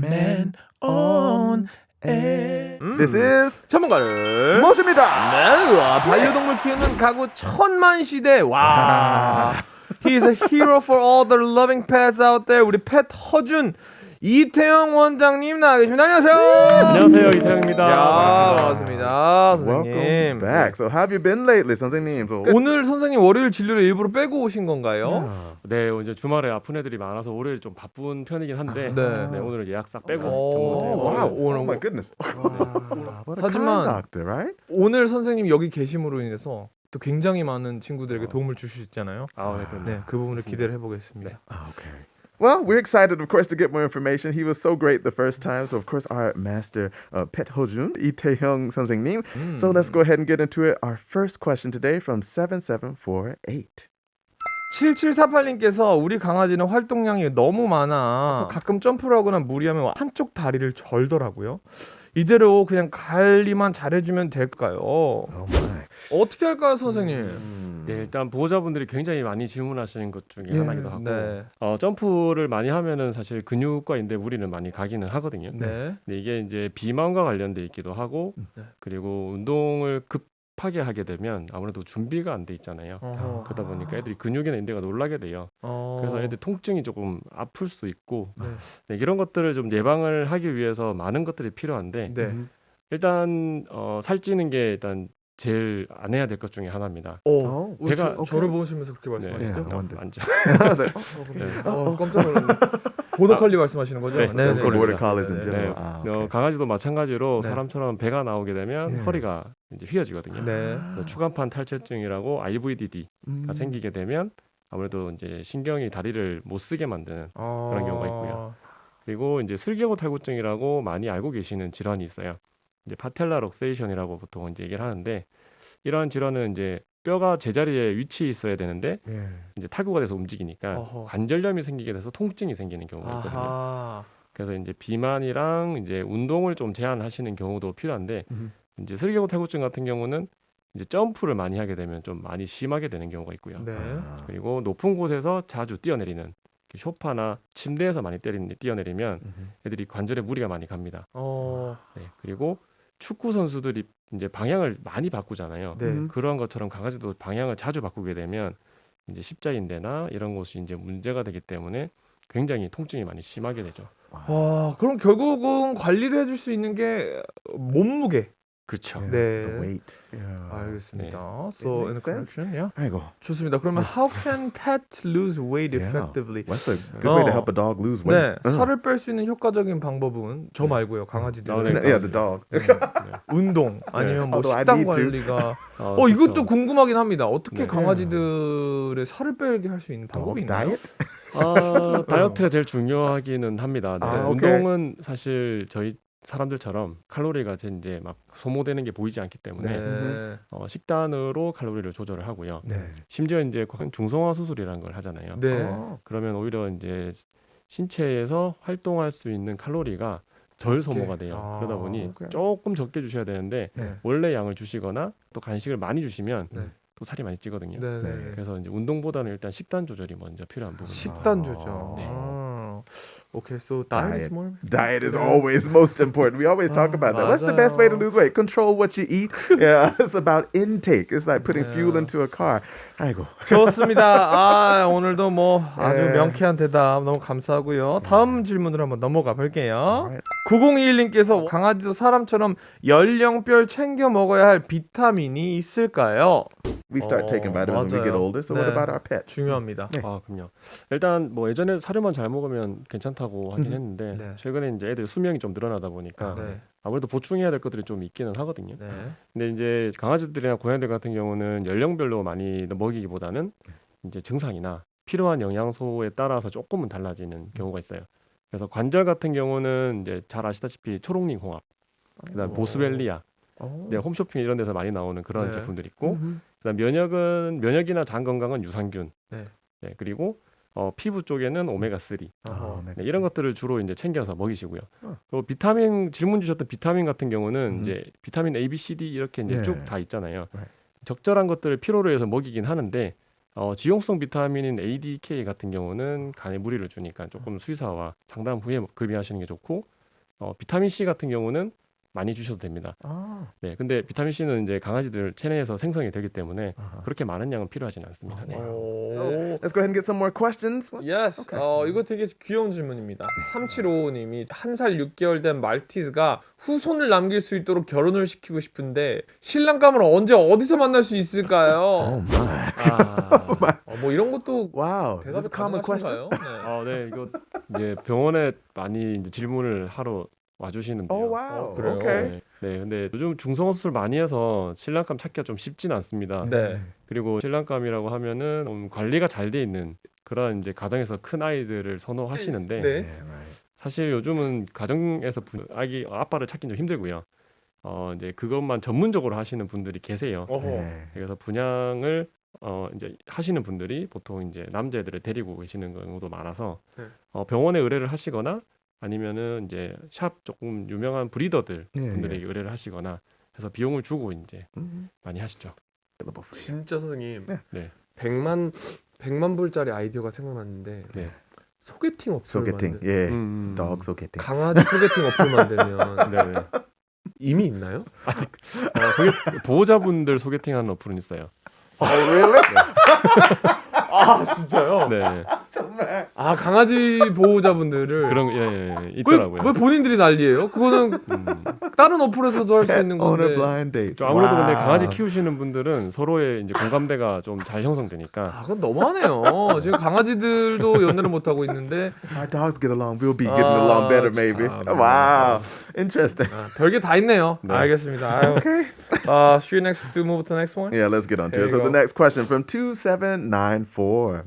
Man on air. This is 전문가를 모십니다. 네, 와, 반려동물 키우는 가구 천만 시대. 와, he is a hero for all the loving pets out there. 우리 펫 허준 이태영 원장님 나와 계십니다. 안녕하세요. 안녕하세요, 이태영입니다. 야, 반갑습니다, Welcome 선생님. back. So how have you been lately, 선생님? So, 오늘 선생님 월요일 진료를 일부러 빼고 오신 건가요? 네, 이제 주말에 아픈 애들이 많아서 월요일 좀 바쁜 편이긴 한데 네. 오늘 예약 싹 빼고 오, 전부 wow. 오늘 Oh my goodness. What a 하지만- kind doctor, right? 오늘 선생님 여기 계심으로 인해서 또 굉장히 많은 친구들에게 도움을 주실 수 있잖아요. 네, 그럼요. 네, 그 부분을 기대를 해보겠습니다. Okay. Well, we're excited, of course, to get more information. He was so great the first time. So, of course, our master pet Hojun, Lee Tae-hyung 선생님. So let's go ahead and get into it. Our first question today from 7748. 7748님께서 우리 강아지는 활동량이 너무 많아 가끔 점프를 하거나 무리하면 한쪽 다리를 절더라고요. 이대로 그냥 관리만 잘해주면 될까요? Oh my. 어떻게 할까요, 선생님? 네, 일단 보호자분들이 굉장히 많이 질문하시는 것 중에 하나기도 하고 네, 점프를 많이 하면은 사실 근육과 인대 무리는 많이 가기는 하거든요. 네, 근데 이게 이제 비만과 관련돼 있기도 하고 네. 그리고 운동을 급하게 하게 되면 아무래도 준비가 안 돼 있잖아요. 어허. 그러다 보니까 애들이 근육이나 인대가 놀라게 돼요. 그래서 애들 통증이 조금 아플 수 있고 네. 네, 이런 것들을 좀 예방을 하기 위해서 많은 것들이 필요한데 네. 일단 살찌는 게 일단 제일 안 해야 될 것 중에 하나입니다. 배가 배가- 저를 보시면서 그렇게 네, 말씀하시죠? 네. 앉아. 깜짝 놀랐네. 보더컬리 말씀하시는 거죠? 네, 네, 네. Border collies in 네. general. 네. Ah, okay. 강아지도 마찬가지로 네. 사람처럼 배가 나오게 되면 네. 허리가 이제 휘어지거든요. 네. 그래서 추간판 탈체증이라고 IVDD가 생기게 되면 아무래도 이제 신경이 다리를 못 쓰게 만드는 그런 경우가 있고요. 그리고 이제 슬개고 탈구증이라고 많이 알고 계시는 질환이 있어요. 이제 파텔라 럭세이션이라고 보통 이제 얘기를 하는데 이러한 질환은 이제 뼈가 제자리에 위치해 있어야 되는데 Yeah. 이제 탈구가 돼서 움직이니까 어허. 관절염이 생기게 돼서 통증이 생기는 경우가 있거든요. 아하. 그래서 이제 비만이랑 이제 운동을 좀 제한하시는 경우도 필요한데 Mhm. 이제 슬개고 탈구증 같은 경우는 이제 점프를 많이 하게 되면 좀 많이 심하게 되는 경우가 있고요. 네. 그리고 높은 곳에서 자주 뛰어내리는 이렇게 소파나 침대에서 많이 뛰어내리면 애들이 관절에 무리가 많이 갑니다. 네, 그리고 축구 선수들이 이제 방향을 많이 바꾸잖아요. 네. 그러한 것처럼 강아지도 방향을 자주 바꾸게 되면 이제 십자인대나 이런 곳이 이제 문제가 되기 때문에 굉장히 통증이 많이 심하게 되죠. 와, 그럼 결국은 관리를 해줄 수 있는 게 몸무게. 그렇죠. Yeah, 네. The weight. Yeah. 알겠습니다. It So in the makes sense. correction, yeah. 아이고. 좋습니다. 그러면 how can pets lose weight Yeah. effectively? That's a good way to help a dog lose weight. 네, 살을 뺄 수 있는 효과적인 방법은 저 말고요, 강아지들. 네. Yeah, the dog. 운동 아니면 뭐 Although I 식단 need to. 관리가. 그렇죠. 이것도 궁금하긴 합니다. 어떻게 네. 강아지들의 살을 빼게 할 수 있는 방법이 Dog 있나요? diet? 다이어트가 제일 중요하기는 합니다. 네. 아, 오케이. 운동은 사실 저희 사람들처럼 칼로리가 이제 막 소모되는 게 보이지 않기 때문에 네. 식단으로 칼로리를 조절을 하고요. 네. 심지어 이제 중성화 수술이라는 걸 하잖아요. 네. 그러면 오히려 이제 신체에서 활동할 수 있는 칼로리가 덜 소모가 돼요. 아, 그러다 보니 오케이. 조금 적게 주셔야 되는데 네. 원래 양을 주시거나 또 간식을 많이 주시면 네. 또 살이 많이 찌거든요. 네. 네. 그래서 이제 운동보다는 일단 식단 조절이 먼저 필요한 부분입니다. 식단 조절. 네. 오케이, so diet is Diet. more. Diet is always most important. We always talk about that. What's the best way to lose weight? Control what you eat. Yeah, it's about intake. It's like putting fuel into a car. 아이고. 좋습니다. 오늘도 뭐 아주 네. 명쾌한 대답 너무 감사하고요. 다음 질문으로 한번 넘어가 볼게요. Alright. 9021님께서 강아지도 사람처럼 연령별 챙겨 먹어야 할 비타민이 있을까요? We start taking vitamins when we get 맞아요. older. So what 네. about our pets? 중요합니다. 네. 그럼요. 일단 뭐 예전에 사료만 잘 먹으면 괜찮다고 하긴 했는데 네. 최근에 이제 애들 수명이 좀 늘어나다 보니까 네. 아무래도 보충해야 될 것들이 좀 있기는 하거든요. 네. 근데 이제 강아지들이나 고양이들 같은 경우는 연령별로 많이 먹이기보다는 이제 증상이나 필요한 영양소에 따라서 조금은 달라지는 경우가 있어요. 그래서 관절 같은 경우는 이제 잘 아시다시피 초록링 홍합, 그다음 보스웰리아, 네, 홈쇼핑 이런 데서 많이 나오는 그런 네. 제품들이 있고, 그다음 면역이나 장 건강은 유산균, 네. 네, 그리고 피부 쪽에는 오메가 3, 네, 이런 것들을 주로 이제 챙겨서 먹이시고요. 또 비타민 질문 주셨던 비타민 같은 경우는 이제 비타민 A, B, C, D 이렇게 이제 예. 쭉 다 있잖아요. Right. 적절한 것들을 필요로 해서 먹이긴 하는데 지용성 비타민인 ADK 같은 경우는 간에 무리를 주니까 조금 수의사와 상담 후에 급여하시는 게 좋고 비타민 C 같은 경우는 많이 주셔도 됩니다. 아. 네, 근데 비타민 C는 이제 강아지들 체내에서 생성이 되기 때문에 그렇게 많은 양은 필요하지는 않습니다. 네. 오. Let's go ahead and get some more questions. Yes. 이거 되게 귀여운 질문입니다. 3755님이 1살 6개월 된 말티즈가 후손을 남길 수 있도록 결혼을 시키고 싶은데 신랑감을 언제 어디서 만날 수 있을까요? Oh my. 뭐 이런 것도 Wow. Is this 대답이 a common question? 가능하신가요? 네. 네, 이거 이제 병원에 많이 이제 질문을 하러 와주시는데요. Oh wow. 그래요? Okay. 네, 근데 요즘 중성화 수술 많이 해서 신랑감 찾기가 좀 쉽진 않습니다. 네. 그리고 신랑감이라고 하면은 관리가 잘 돼 있는 그런 이제 가정에서 큰 아이들을 선호하시는데 네. Yeah, right. 사실 요즘은 가정에서 아기 아빠를 찾기 좀 힘들고요. 이제 그것만 전문적으로 하시는 분들이 계세요. 어허. Yeah. 그래서 분양을 이제 하시는 분들이 보통 이제 남자애들을 데리고 계시는 경우도 많아서 네. 병원에 의뢰를 하시거나 아니면은 이제 샵 조금 유명한 브리더들 Yeah, 분들에게 의뢰를 하시거나 해서 비용을 주고 이제 Mhm. 많이 하시죠. Available for you. 진짜 선생님. 네. 100만 불짜리 아이디어가 생각났는데 네. 소개팅 어플을 Sogeting. 만들. Yeah. 음. Dog sogeting. 강아지 소개팅 어플 만들면 네네. 이미 있나요? 보호자분들 소개팅하는 어플은 있어요. 아 진짜요? 네. 정말. 아 강아지 보호자분들을 그런 예, 있더라고요. 왜 본인들이 난리예요? 그거는 다른 어플에서도 할 수 있는 On a 건데. blind date. 좀 아무래도 근데 Wow. 강아지 키우시는 분들은 서로의 이제 공감대가 좀 잘 형성되니까 아 그건 너무하네요. 지금 강아지들도 연애를 못 하고 있는데 Our dogs get along. We'll be getting along better, maybe. 참. Wow. Interesting. 별게 다 있네요. 네. 알겠습니다. 아유. Should we next to move to the next one? Yeah, let's get on to There it. So you the go. next question from 2794.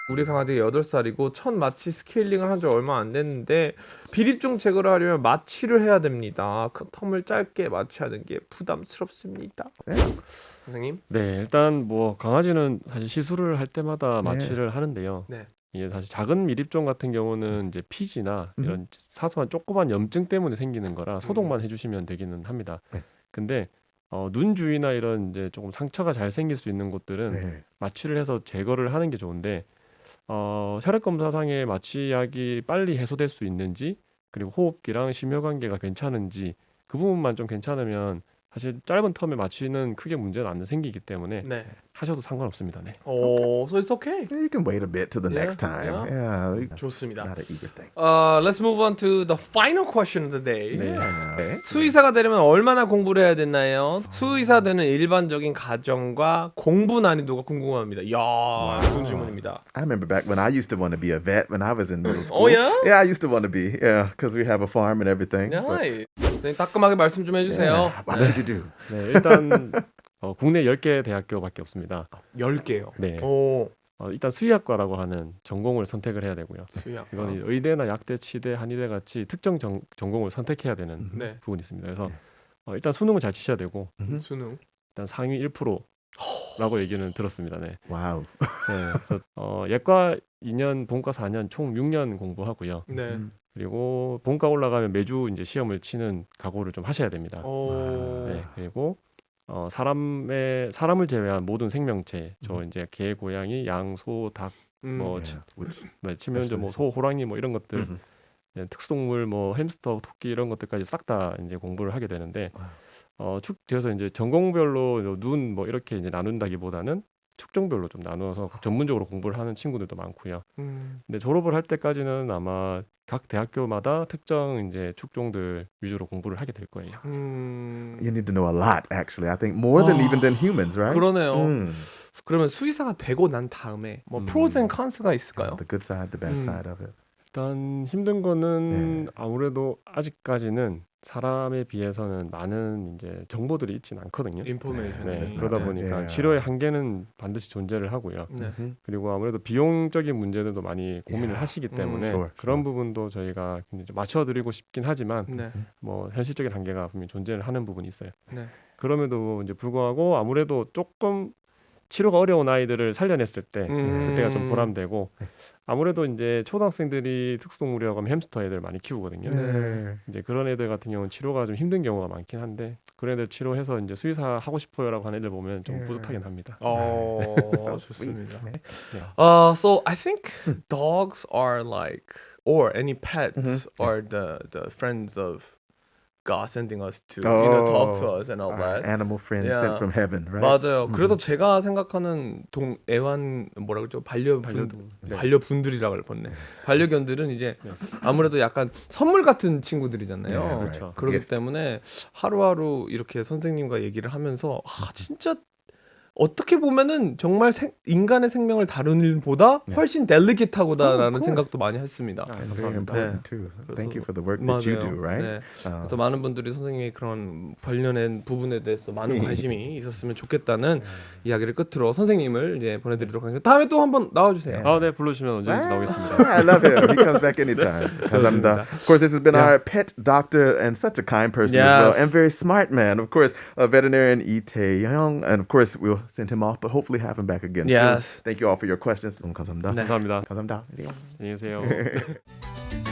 우리 강아지가 8살이고 첫 마취 스케일링을 한 지 얼마 안 됐는데 비립종 제거를 하려면 마취를 해야 됩니다. 그 텀을 짧게 마취하는 게 부담스럽습니다. 선생님? 네, 일단 뭐 강아지는 사실 시술을 할 때마다 네. 마취를 하는데요. 네. 이게 사실 작은 미립종 같은 경우는 이제 피지나 이런 사소한 조그만 염증 때문에 생기는 거라 소독만 해주시면 되기는 합니다. 네. 근데 눈 주위나 이런 이제 조금 상처가 잘 생길 수 있는 곳들은 네. 마취를 해서 제거를 하는 게 좋은데 혈액 검사상에 마취약이 빨리 해소될 수 있는지 그리고 호흡기랑 심혈관계가 괜찮은지 그 부분만 좀 괜찮으면 사실 짧은 텀에 마취는 크게 문제는 안 생기기 때문에 네. 하셔도 상관없습니다. 네. So it's okay. You can wait a bit till the Yeah, next time. yeah. Yeah. 좋습니다. Not an eager thing. Let's move on to the final question of the day. 네. Okay. 수의사가 되려면 얼마나 공부를 해야 되나요? 수의사 되는 일반적인 과정과 공부 난이도가 궁금합니다. 이야, 좋은 질문입니다. I remember back when I used to want to be a vet when I was in middle school. Oh, yeah? Yeah, I used to want to be. Yeah, because we have a farm and everything. But, 네. 따끔하게 말씀 좀 해주세요. yeah. What did you do? 네, 일단 국내 10개 대학교밖에 없습니다. 10개요. 네. 오, 일단 수의학과라고 하는 전공을 선택을 해야 되고요. 수의학. 이건 의대나 약대, 치대, 한의대 같이 특정 전공을 선택해야 되는 네. 부분이 있습니다. 그래서 일단 수능을 잘 치셔야 되고 수능. 일단 상위 1%라고 얘기는 들었습니다. 네. Wow. 네. 그래서 예과 2년, 본과 4년 총 6년 공부하고요. 네. 그리고 본과 올라가면 매주 이제 시험을 치는 각오를 좀 하셔야 됩니다. 오. 네. 그리고 사람을 제외한 모든 생명체, 저 이제 개, 고양이, 양, 소, 닭, 뭐 Yeah. Which, 치면조, 뭐 소, 호랑이 뭐 이런 것들, 네, 특수동물, 뭐 햄스터, 토끼 이런 것들까지 싹 다 이제 공부를 하게 되는데, 그래서 이제 전공별로 눈 뭐 이렇게 이제 나눈다기보다는 축종별로 좀 나누어서 전문적으로 공부를 하는 친구들도 많고요. 근데 졸업을 할 때까지는 아마 각 대학교마다 특정 이제 축종들 위주로 공부를 하게 될 거예요. you need to know a lot, actually. I think more than even than humans, right? 그러네요. Mm. 그러면 수의사가 되고 난 다음에 뭐 pros and cons가 있을까요? The good side, the bad side of it. 일단 힘든 거는 아무래도 아직까지는 사람에 비해서는 많은 이제 정보들이 있진 않거든요. 인포메이션. 네, 네. 그러다 네. 보니까 네. 치료의 한계는 반드시 존재를 하고요. 네. 그리고 아무래도 비용적인 문제들도 많이 고민을 하시기 때문에 sure, 그런 부분도 저희가 굉장히 좀 맞춰드리고 싶긴 하지만 네. 뭐 현실적인 한계가 분명히 존재를 하는 부분이 있어요. 네. 그럼에도 이제 불구하고 아무래도 조금 치료가 어려운 아이들을 살려냈을 때 그때가 좀 보람되고 아무래도 이제 초등학생들이 특수동물이라고 하면 햄스터 애들 많이 키우거든요. 네. 이제 그런 애들 같은 경우는 치료가 좀 힘든 경우가 많긴 한데 그런 애들 치료해서 이제 수의사 하고 싶어요라고 하는 애들 보면 좀 뿌듯하긴 합니다. So sweet. 좋습니다. man. So I think dogs are like, or any pets are the friends of God sending us to, talk to us and all Our that. animal friends Yeah. sent from heaven, right? 맞아요. 그래서 제가 생각하는 애완 뭐라 그러죠? 반려동물. 네. 반려분들이라고 할 뻔네. 반려견들은 이제 아무래도 약간 선물 같은 친구들이잖아요. 네, 그렇죠. 그렇기 때문에 하루하루 이렇게 선생님과 얘기를 하면서 진짜 어떻게 보면은 정말 인간의 생명을 다루는 일보다 훨씬 델리게이트하다라는 생각도 많이 했습니다. And very 감사합니다. important too. Thank you for the work that you do, right? 네. 그래서 많은 분들이 선생님의 그런 관련된 부분에 대해서 많은 관심이 있었으면 좋겠다는 이야기를 끝으로 선생님을 이제 보내드리도록 하겠습니다. 다음에 또 한번 나와주세요. 네, 불러주시면 언제든지 나오겠습니다. I love him. He comes back anytime. 감사합니다. Of course, this has been our pet doctor and such a kind person as well, Yes. and very smart man. Of course, a veterinarian Lee Tae-young, and of course, we'll send him off, but hopefully have him back again Yes. soon. Thank you all for your questions. 감사합니다. 감사합니다. 감사합니다. 안녕히 계세요.